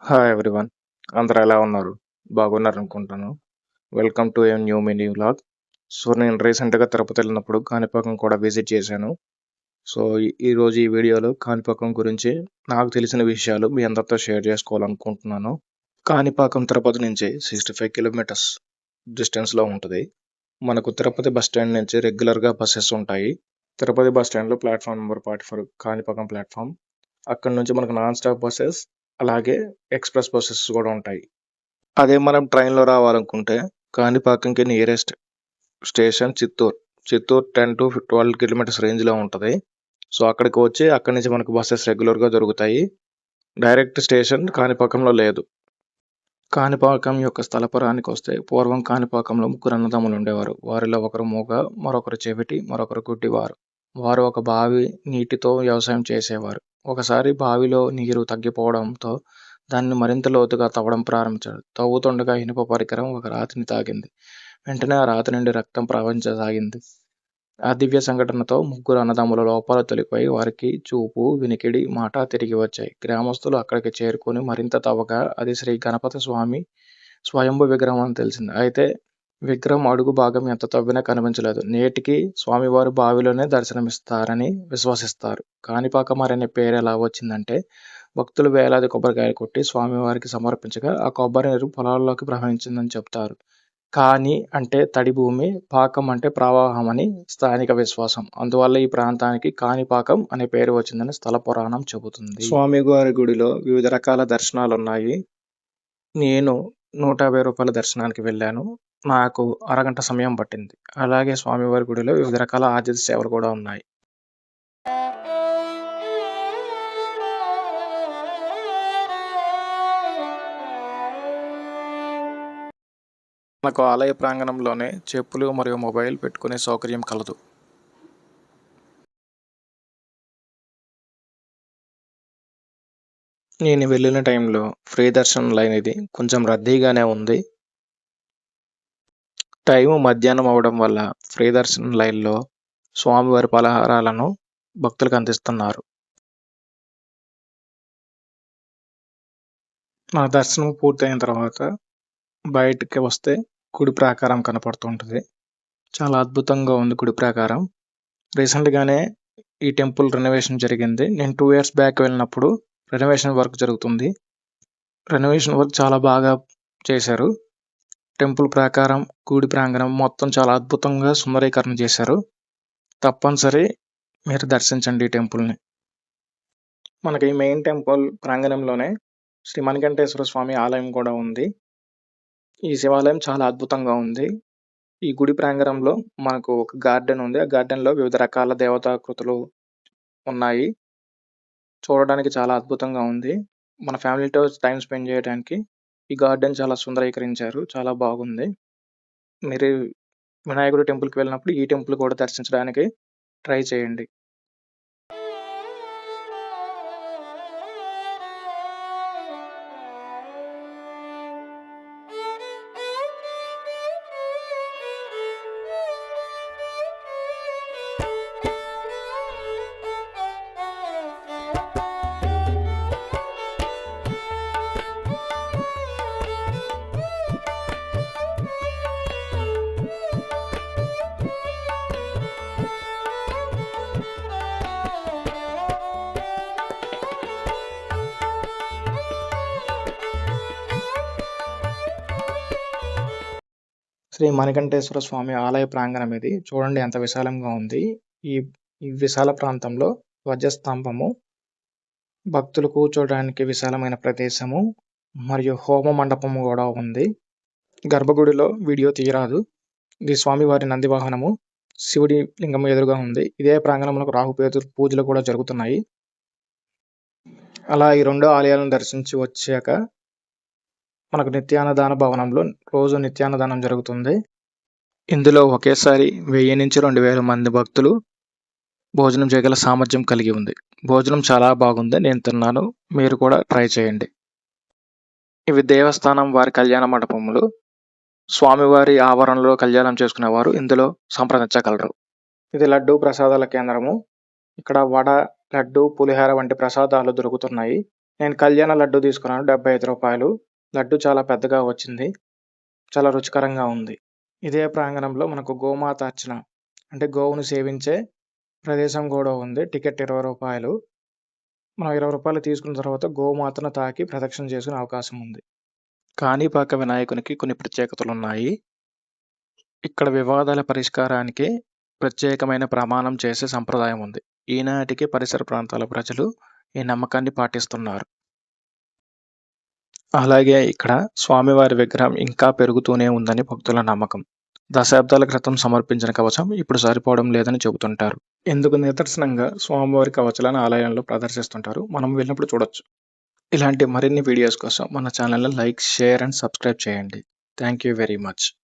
Hi everyone. అందరూ ఎలా ఉన్నారు? బాగున్నారనుకుంటాను. Welcome to a new mini vlog. నేను రీసెంట్‌గా తిరుపతి వెళ్ళినప్పుడు కాణిపాకం కూడా విజిట్ చేశాను. ఈరోజు ఈ వీడియోలో కాణిపాకం గురించి నాకు తెలిసిన విషయాలు మీ అందరితో షేర్ చేసుకోవాలనుకుంటున్నాను. కాణిపాకం తిరుపతి నుంచి 65 కిలోమీటర్స్ డిస్టెన్స్‌లో ఉంటది. మనకు తిరుపతి బస్ స్టాండ్ నుంచి రెగ్యులర్‌గా బసెస్ ఉంటాయి. తిరుపతి బస్ స్టాండ్‌లో ప్లాట్‌ఫామ్ నంబర్ 44 కాణిపాకం ప్లాట్‌ఫామ్. అక్కడి నుంచి మనకు నాన్ స్టాప్ బసెస్ అలాగే ఎక్స్‌ప్రెస్ బసెస్ కూడా ఉంటాయి. అదే మనం ట్రైన్‌లో రావాలనుకుంటే కాణిపాకంకి nearest station Chittoor. Chittoor 10-12 kilometres రేంజ్‌లో ఉంటది. అక్కడికి వచ్చి అక్కడి నుంచి మనకు బసెస్ రెగ్యులర్‌గా దొరుకుతాయి. డైరెక్ట్ స్టేషన్ కాణిపాకంలో లేదు. కాణిపాకం యొక్క స్థలపురాణానికొస్తే పూర్వం కాణిపాకంలో ముగ్గురు అన్నదమ్ములు ఉండేవారు. వారిలో ఒకరు మూగ, మరొకరు చెవిటి, మరొకరు గుడ్డివారు. వారు ఒక బావి నీటితో వ్యవసాయం చేసేవారు. ఒకసారి బావిలో నీరు తగ్గిపోవడంతో దాన్ని మరింత లోతుగా తవ్వడం ప్రారంభించాడు. తవ్వుతుండగా ఇనుప పరికరం ఒక రాతిని తాకింది. వెంటనే ఆ రాతి నుండి రక్తం ప్రవహించసాగింది. ఆ దివ్య సంఘటనతో ముగ్గురు అన్నదమ్ముల లోపాలు తొలగిపోయి వారికి చూపు, వినికిడి, మాట తిరిగి వచ్చాయి. గ్రామస్తులు అక్కడికి చేరుకొని మరింత తవ్వగా అది శ్రీ గణపతి స్వామి స్వయంభూ విగ్రహం అని తెలిసింది. అయితే విగ్రహం అడుగు భాగం ఎంత తవ్వినా కనిపించలేదు. నేటికి స్వామివారు బావిలోనే దర్శనమిస్తారని విశ్వసిస్తారు. కాణిపాకం అనే పేరు ఎలా వచ్చిందంటే భక్తులు వేలాది కొబ్బరికాయలు కొట్టి స్వామివారికి సమర్పించగా ఆ కొబ్బరి నీరు పొలాల్లోకి ప్రవహించిందని చెప్తారు. కాని అంటే తడి భూమి, పాకం అంటే ప్రవాహం అని స్థానిక విశ్వాసం. అందువల్ల ఈ ప్రాంతానికి కాణిపాకం అనే పేరు వచ్చిందని స్థల పురాణం చెబుతుంది. స్వామివారి గుడిలో వివిధ రకాల దర్శనాలున్నాయి. నేను రూ. 150 దర్శనానికి వెళ్ళాను. నాకు అరగంట సమయం పట్టింది. అలాగే స్వామివారి గుడిలో వివిధ రకాల ఆతిథ్య సేవలు కూడా ఉన్నాయి. మనకు ఆలయ ప్రాంగణంలోనే చెప్పులు మరియు మొబైల్ పెట్టుకునే సౌకర్యం కలదు. నేను వెళ్ళిన టైంలో ఫ్రీ దర్శనం లైన్ ఇది కొంచెం రద్దీగానే ఉంది. టైము మధ్యాహ్నం అవ్వడం వల్ల ఫ్రీ దర్శనం లైన్‌లో స్వామివారి పలహారాలను భక్తులకు అందిస్తున్నారు. మన దర్శనం పూర్తయిన తర్వాత బయటికి వస్తే గుడి ప్రాకారం కనపడుతుంటది. చాలా అద్భుతంగా ఉంది గుడి ప్రాకారం. రీసెంట్‌గానే ఈ టెంపుల్ రెనోవేషన్ జరిగింది. నేను 2 ఇయర్స్ బ్యాక్ వెళ్ళినప్పుడు రెనోవేషన్ వర్క్ జరుగుతుంది. రెనోవేషన్ వర్క్ చాలా బాగా చేశారు. టెంపుల్ ప్రాకారం, గుడి ప్రాంగణం మొత్తం చాలా అద్భుతంగా సుందరీకరణ చేశారు. తప్పనిసరి మీరు దర్శించండి ఈ టెంపుల్‌ని. మనకి మెయిన్ టెంపుల్ ప్రాంగణంలోనే శ్రీ మణికంఠేశ్వర స్వామి ఆలయం కూడా ఉంది. ఈ శివాలయం చాలా అద్భుతంగా ఉంది. ఈ గుడి ప్రాంగణంలో మనకు ఒక గార్డెన్ ఉంది. ఆ గార్డెన్‌లో వివిధ రకాల దేవతాకృతులు ఉన్నాయి. చూడడానికి చాలా అద్భుతంగా ఉంది. మన ఫ్యామిలీతో టైమ్ స్పెండ్ చేయడానికి ఈ గార్డెన్ చాలా సుందరీకరించారు. చాలా బాగుంది. మీరు వినాయకుడి టెంపుల్‌కి వెళ్ళినప్పుడు ఈ టెంపుల్ కూడా దర్శించడానికి ట్రై చేయండి. శ్రీ మణికంఠేశ్వర స్వామి ఆలయ ప్రాంగణం ఇది. చూడండి ఎంత విశాలంగా ఉంది. ఈ ఈ విశాల ప్రాంతంలో ధ్వజస్తంభము, భక్తులు కూర్చోడానికి విశాలమైన ప్రదేశము మరియు హోమ మండపము కూడా ఉంది. గర్భగుడిలో వీడియో తీయరాదు. ఇది స్వామివారి నంది వాహనము. శివుడి లింగం ఎదురుగా ఉంది. ఇదే ప్రాంగణంలో రాహుకేతు పూజలు కూడా జరుగుతున్నాయి. అలా ఈ 2 ఆలయాలను దర్శించి వచ్చాక మనకు నిత్యాన్నదాన భవనంలో రోజు నిత్యాన్నదానం జరుగుతుంది. ఇందులో ఒకేసారి 1000-2000 మంది భక్తులు భోజనం చేయగల సామర్థ్యం కలిగి ఉంది. భోజనం చాలా బాగుంది. నేను తిన్నాను. మీరు కూడా ట్రై చేయండి. ఇవి దేవస్థానం వారి కళ్యాణ మండపములు. స్వామివారి ఆవరణలో కళ్యాణం చేసుకునేవారు ఇందులో సంప్రదించగలరు. ఇది లడ్డూ ప్రసాదాల కేంద్రము. ఇక్కడ వడ, లడ్డు, పులిహోర వంటి ప్రసాదాలు దొరుకుతున్నాయి. నేను కళ్యాణ లడ్డు తీసుకున్నాను 75 రూపాయలు. లడ్డు చాలా పెద్దగా వచ్చింది. చాలా రుచికరంగా ఉంది. ఇదే ప్రాంగణంలో మనకు గోమాత అర్చన అంటే గోవును సేవించే ప్రదేశం కూడా ఉంది. టికెట్ 20 రూపాయలు. మనం 20 రూపాయలు తీసుకున్న తర్వాత గోమాతను తాకి ప్రదక్షిణ చేసుకునే అవకాశం ఉంది. కాణిపాక వినాయకునికి కొన్ని ప్రత్యేకతలున్నాయి. ఇక్కడ వివాదాల పరిష్కారానికి ప్రత్యేకమైన ప్రమాణం చేసే సంప్రదాయం ఉంది. ఈనాటికి పరిసర ప్రాంతాల ప్రజలు ఈ నమ్మకాన్ని పాటిస్తున్నారు. అలాగే ఇక్కడ స్వామివారి విగ్రహం ఇంకా పెరుగుతూనే ఉందని భక్తుల నమ్మకం. దశాబ్దాల క్రితం సమర్పించిన కవచం ఇప్పుడు సరిపోవడం లేదని చెబుతుంటారు. ఇందుకు నిదర్శనంగా స్వామివారి కవచాలను ఆలయంలో ప్రదర్శిస్తుంటారు. మనం వెళ్ళినప్పుడు చూడొచ్చు. ఇలాంటి మరిన్ని వీడియోస్ కోసం మన ఛానల్ని లైక్, షేర్ అండ్ సబ్స్క్రైబ్ చేయండి. Thank you very much.